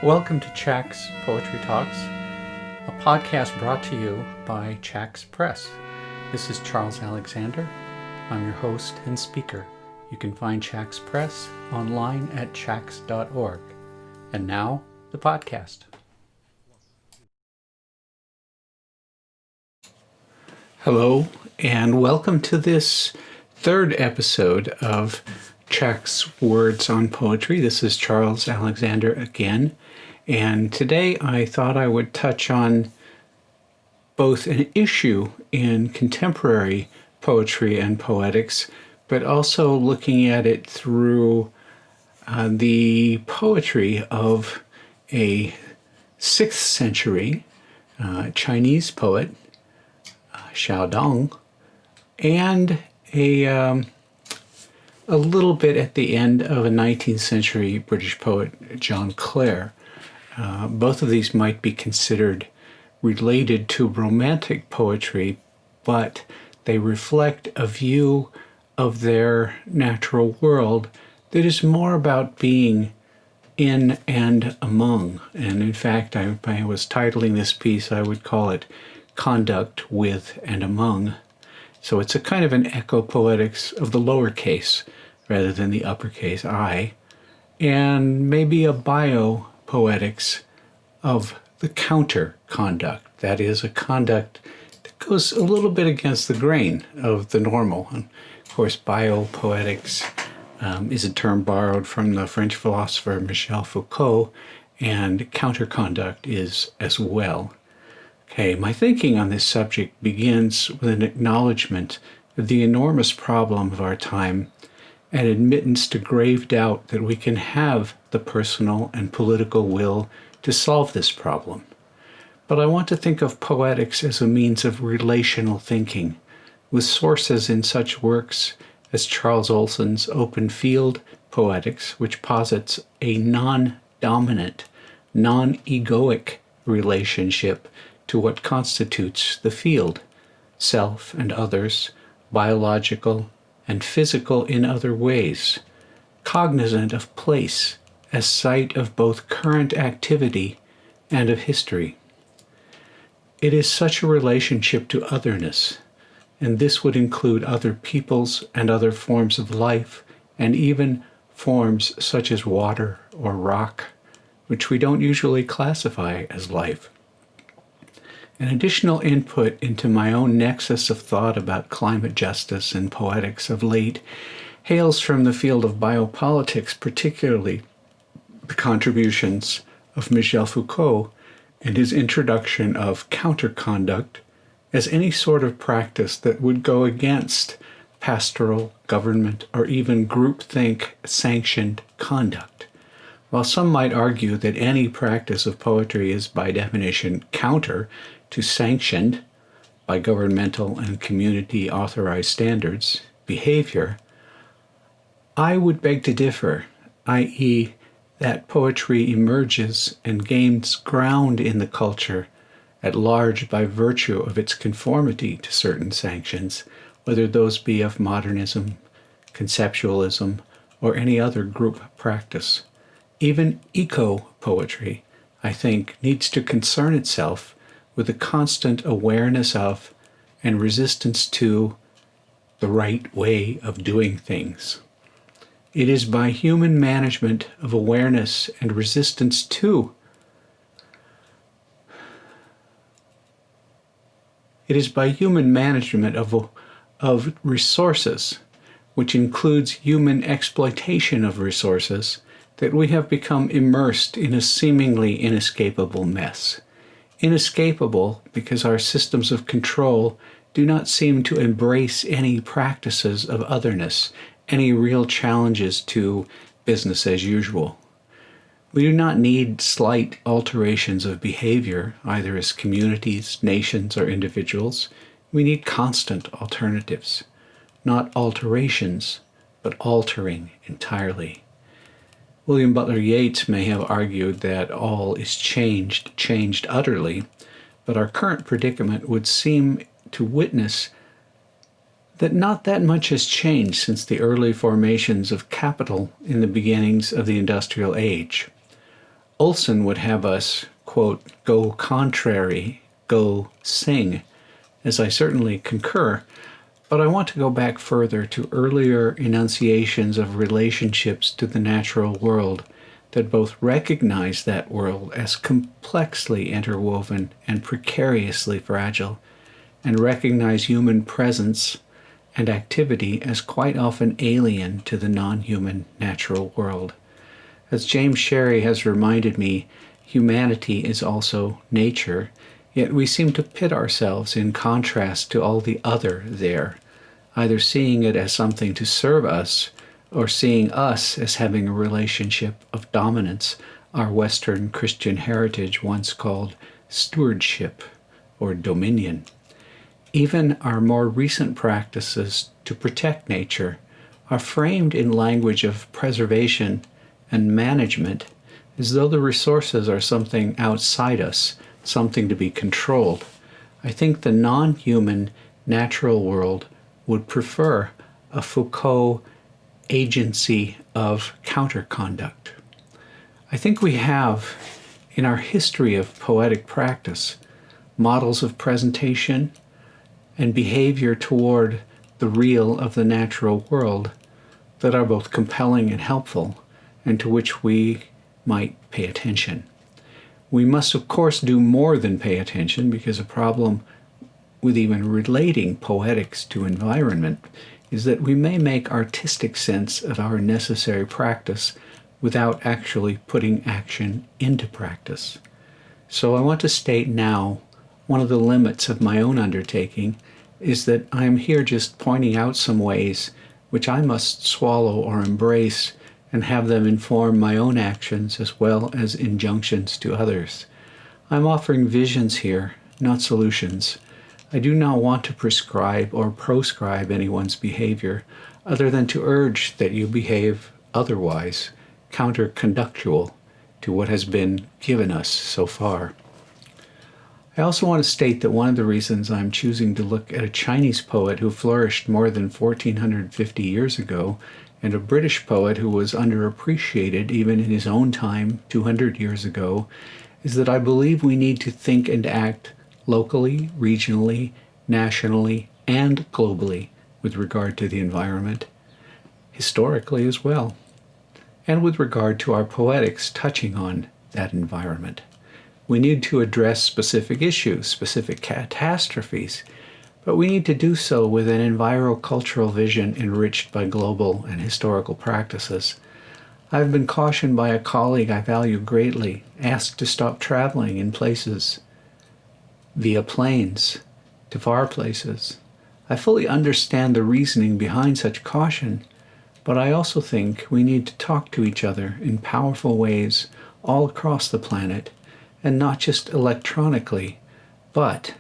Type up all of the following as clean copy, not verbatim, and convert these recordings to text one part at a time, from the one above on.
Welcome to Chax Poetry Talks, a podcast brought to you by Chax Press. This is Charles Alexander. I'm your host and speaker. You can find Chax Press online at chax.org. And now, the podcast. Hello, and welcome to this third episode of Chax Words on Poetry. This is Charles Alexander again. And today I thought I would touch on both an issue in contemporary poetry and poetics, but also looking at it through the poetry of a 6th century Chinese poet, Xiaodong, and a little bit at the end of a 19th century British poet, John Clare. Both of these might be considered related to romantic poetry, but they reflect a view of their natural world that is more about being in and among. And in fact, if I was titling this piece, I would call it Conduct with and Among. So it's a kind of an echo-poetics of the lowercase rather than the uppercase I, and maybe a biopoetics of the counter-conduct. That is, a conduct that goes a little bit against the grain of the normal. And of course, biopoetics is a term borrowed from the French philosopher Michel Foucault, and counter-conduct is as well. Okay, my thinking on this subject begins with an acknowledgement of the enormous problem of our time and admittance to grave doubt that we can have the personal and political will to solve this problem. But I want to think of poetics as a means of relational thinking, with sources in such works as Charles Olson's Open Field Poetics, which posits a non-dominant, non-egoic relationship to what constitutes the field, self and others, biological and physical in other ways, cognizant of place as site of both current activity and of history. It is such a relationship to otherness, and this would include other peoples and other forms of life, and even forms such as water or rock, which we don't usually classify as life. An additional input into my own nexus of thought about climate justice and poetics of late hails from the field of biopolitics, particularly the contributions of Michel Foucault and his introduction of counter-conduct as any sort of practice that would go against pastoral, government, or even groupthink-sanctioned conduct. While some might argue that any practice of poetry is by definition counter to sanctioned by governmental and community authorized standards behavior, I would beg to differ, i.e., that poetry emerges and gains ground in the culture at large by virtue of its conformity to certain sanctions, whether those be of modernism, conceptualism, or any other group practice. Even eco-poetry, I think, needs to concern itself with a constant awareness of and resistance to the right way of doing things. It is by human management of awareness and resistance to of resources, which includes human exploitation of resources, that we have become immersed in a seemingly inescapable mess. Inescapable because our systems of control do not seem to embrace any practices of otherness, any real challenges to business as usual. We do not need slight alterations of behavior, either as communities, nations, or individuals. We need constant alternatives, not alterations, but altering entirely. William Butler Yeats may have argued that all is changed utterly, but our current predicament would seem to witness that not that much has changed since the early formations of capital in the beginnings of the industrial age. Olson would have us, quote, go contrary, go sing, as I certainly concur, but I want to go back further to earlier enunciations of relationships to the natural world that both recognize that world as complexly interwoven and precariously fragile, and recognize human presence and activity as quite often alien to the non-human natural world. As James Sherry has reminded me, humanity is also nature, yet we seem to pit ourselves in contrast to all the other there, either seeing it as something to serve us or seeing us as having a relationship of dominance our Western Christian heritage once called stewardship or dominion. Even our more recent practices to protect nature are framed in language of preservation and management as though the resources are something outside us, something to be controlled. I think the non-human natural world would prefer a Foucault agency of counterconduct. I think we have, in our history of poetic practice, models of presentation and behavior toward the real of the natural world that are both compelling and helpful, and to which we might pay attention. We must, of course, do more than pay attention, because a problem with even relating poetics to environment is that we may make artistic sense of our necessary practice without actually putting action into practice. So I want to state now one of the limits of my own undertaking is that I am here just pointing out some ways which I must swallow or embrace and have them inform my own actions as well as injunctions to others. I'm offering visions here, not solutions. I do not want to prescribe or proscribe anyone's behavior, other than to urge that you behave otherwise, counterconductual to what has been given us so far. I also want to state that one of the reasons I'm choosing to look at a Chinese poet who flourished more than 1450 years ago, and a British poet who was underappreciated even in his own time 200 years ago, is that I believe we need to think and act locally, regionally, nationally, and globally with regard to the environment, historically as well, and with regard to our poetics touching on that environment. We need to address specific issues, specific catastrophes, but we need to do so with an envirocultural vision enriched by global and historical practices. I've been cautioned by a colleague I value greatly, asked to stop traveling in places via planes to far places. I fully understand the reasoning behind such caution, but I also think we need to talk to each other in powerful ways all across the planet, and not just electronically, but,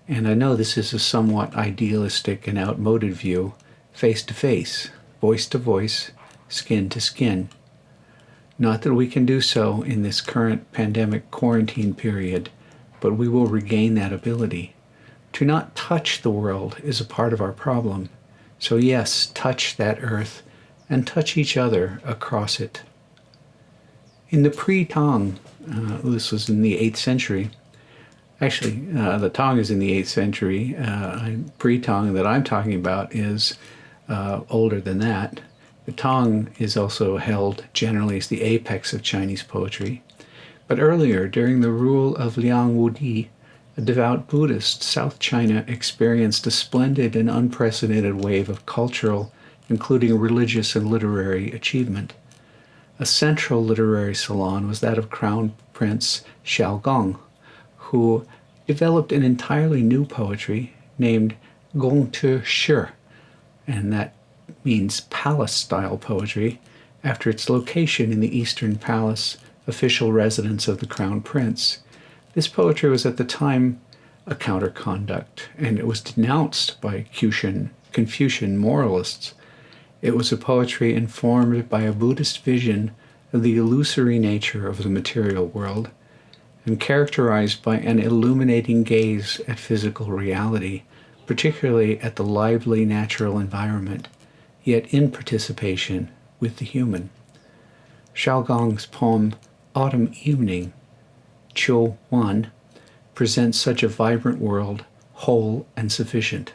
and I know this is a somewhat idealistic and outmoded view, face to face, voice to voice, skin to skin. Not that we can do so in this current pandemic quarantine period, but we will regain that ability. To not touch the world is a part of our problem. So yes, touch that earth and touch each other across it. In the pre-Tang, this was in the 8th century, actually the Tang is in the 8th century, pre-Tang that I'm talking about is older than that. The Tang is also held generally as the apex of Chinese poetry. But earlier, during the rule of Liang Wudi, a devout Buddhist, South China experienced a splendid and unprecedented wave of cultural, including religious and literary achievement. A central literary salon was that of Crown Prince Xiaogong, who developed an entirely new poetry named Gong Tu Shi, and that means palace-style poetry, after its location in the Eastern Palace, official residence of the Crown Prince. This poetry was at the time a counterconduct, and it was denounced by Confucian moralists. It was a poetry informed by a Buddhist vision of the illusory nature of the material world, and characterized by an illuminating gaze at physical reality, particularly at the lively natural environment, yet in participation with the human. Xiaogong's poem autumn evening, Qiu Wan, presents such a vibrant world, whole and sufficient.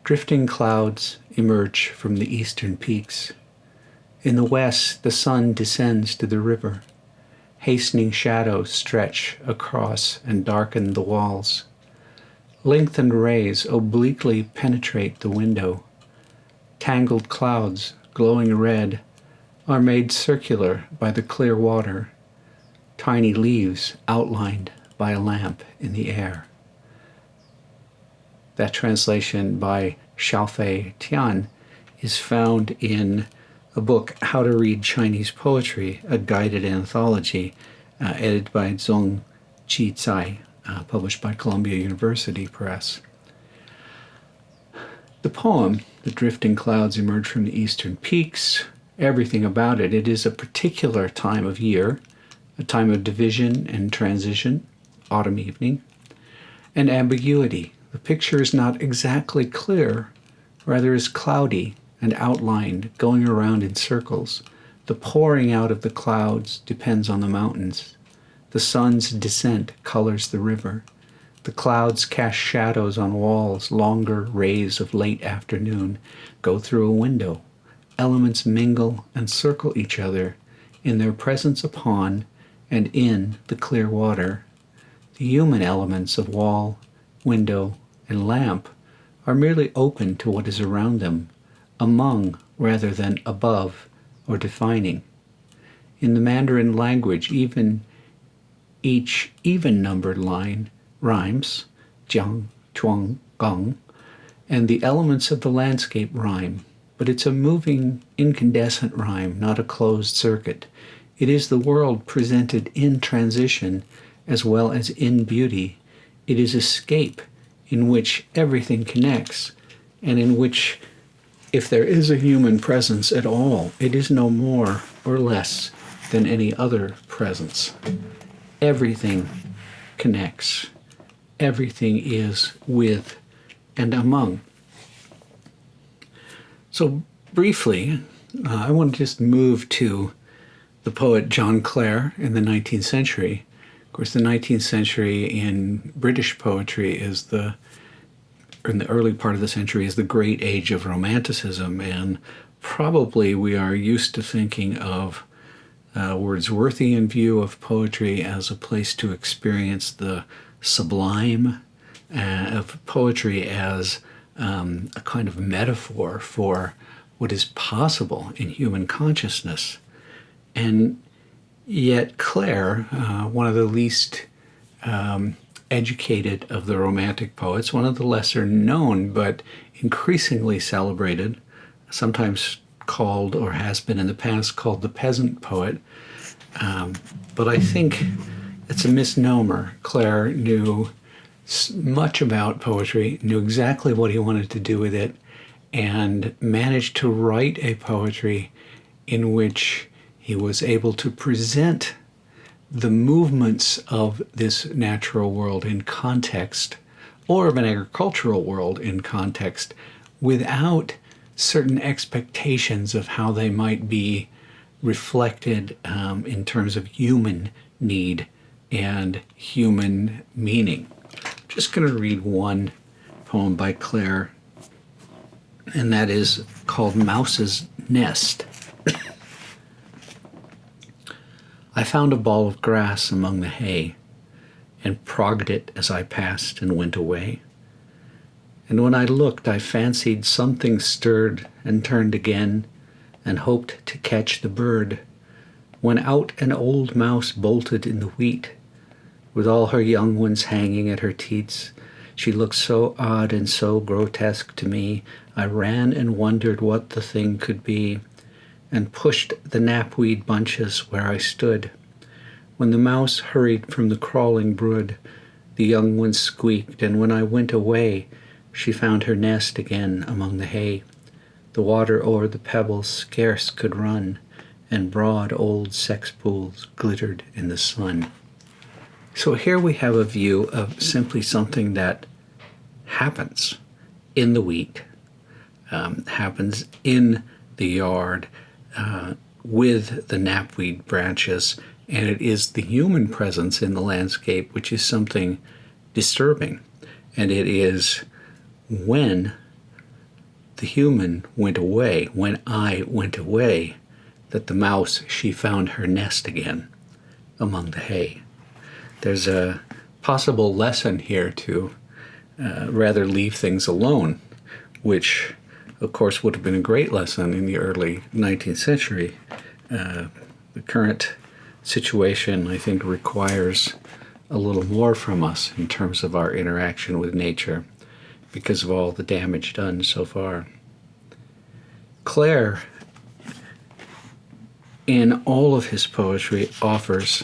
Drifting clouds emerge from the eastern peaks. In the west, the sun descends to the river. Hastening shadows stretch across and darken the walls. Lengthened rays obliquely penetrate the window. Tangled clouds, glowing red, are made circular by the clear water. Tiny leaves outlined by a lamp in the air. That translation by Xiaofei Tian is found in a book, How to Read Chinese Poetry, a guided anthology, edited by Zhong Qizai, published by Columbia University Press. The poem, The Drifting Clouds Emerge from the Eastern Peaks, everything about it, it is a particular time of year, a time of division and transition, autumn evening, and ambiguity. The picture is not exactly clear, rather is cloudy and outlined, going around in circles. The pouring out of the clouds depends on the mountains. The sun's descent colors the river. The clouds cast shadows on walls. Longer rays of late afternoon go through a window. Elements mingle and circle each other in their presence upon and in the clear water. The human elements of wall, window, and lamp are merely open to what is around them, among rather than above or defining. In the Mandarin language, even each even-numbered line rhymes, jiang, chuang, gong, and the elements of the landscape rhyme, but it's a moving, incandescent rhyme, not a closed circuit. It is the world presented in transition as well as in beauty. It is escape in which everything connects, and in which, if there is a human presence at all, it is no more or less than any other presence. Everything connects. Everything is with and among. So briefly, I want to just move to the poet John Clare in the 19th century. Of course, the 19th century in British poetry is in the early part of the century is the great age of Romanticism, and probably we are used to thinking of Wordsworthian view of poetry as a place to experience the sublime, of poetry as a kind of metaphor for what is possible in human consciousness. And yet Clare, one of the least educated of the Romantic poets, one of the lesser known but increasingly celebrated, sometimes called, or has been in the past called, the peasant poet. But I think it's a misnomer. Clare knew much about poetry, knew exactly what he wanted to do with it, and managed to write a poetry in which he was able to present the movements of this natural world in context, or of an agricultural world in context, without certain expectations of how they might be reflected in terms of human need and human meaning. I'm just going to read one poem by Clare, and that is called Mouse's Nest. I found a ball of grass among the hay, and progged it as I passed and went away. And when I looked, I fancied something stirred and turned again, and hoped to catch the bird, when out an old mouse bolted in the wheat, with all her young ones hanging at her teats. She looked so odd and so grotesque to me, I ran and wondered what the thing could be, and pushed the knapweed bunches where I stood. When the mouse hurried from the crawling brood, the young ones squeaked, and when I went away, she found her nest again among the hay. The water o'er the pebbles scarce could run, and broad old sex pools glittered in the sun. So here we have a view of simply something that happens in the wheat, happens in the yard, with the knapweed branches, and it is the human presence in the landscape which is something disturbing. And it is when the human went away, when I went away, that the mouse, she found her nest again among the hay. There's a possible lesson here to rather leave things alone, which of course would have been a great lesson in the early 19th century. The current situation, I think, requires a little more from us in terms of our interaction with nature because of all the damage done so far. Clare, in all of his poetry, offers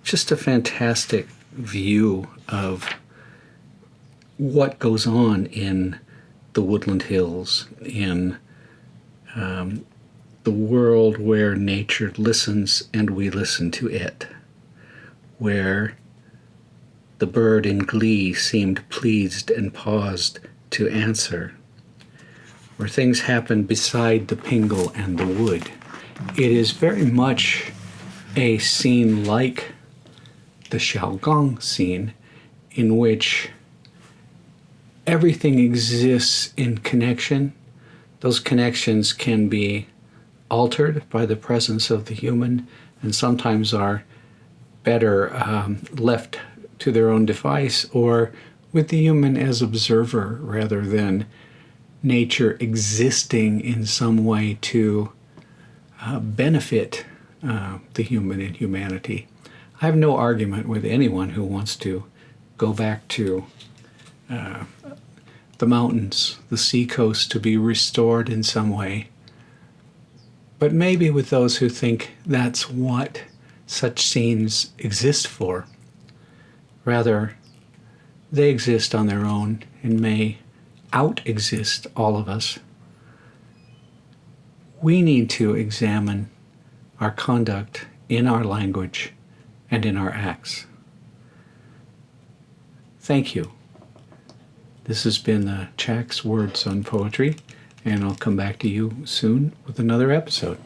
just a fantastic view of what goes on in the woodland hills, in the world where nature listens and we listen to it, where the bird in glee seemed pleased and paused to answer, where things happen beside the pingle and the wood. It is very much a scene like the Xiaogong scene, in which everything exists in connection. Those connections can be altered by the presence of the human, and sometimes are better left to their own device, or with the human as observer rather than nature existing in some way to benefit the human and humanity. I have no argument with anyone who wants to go back to the mountains, the seacoast, to be restored in some way. But maybe with those who think that's what such scenes exist for. Rather, they exist on their own and may out-exist all of us. We need to examine our conduct in our language and in our acts. Thank you. This has been the Chax Words on Poetry, and I'll come back to you soon with another episode.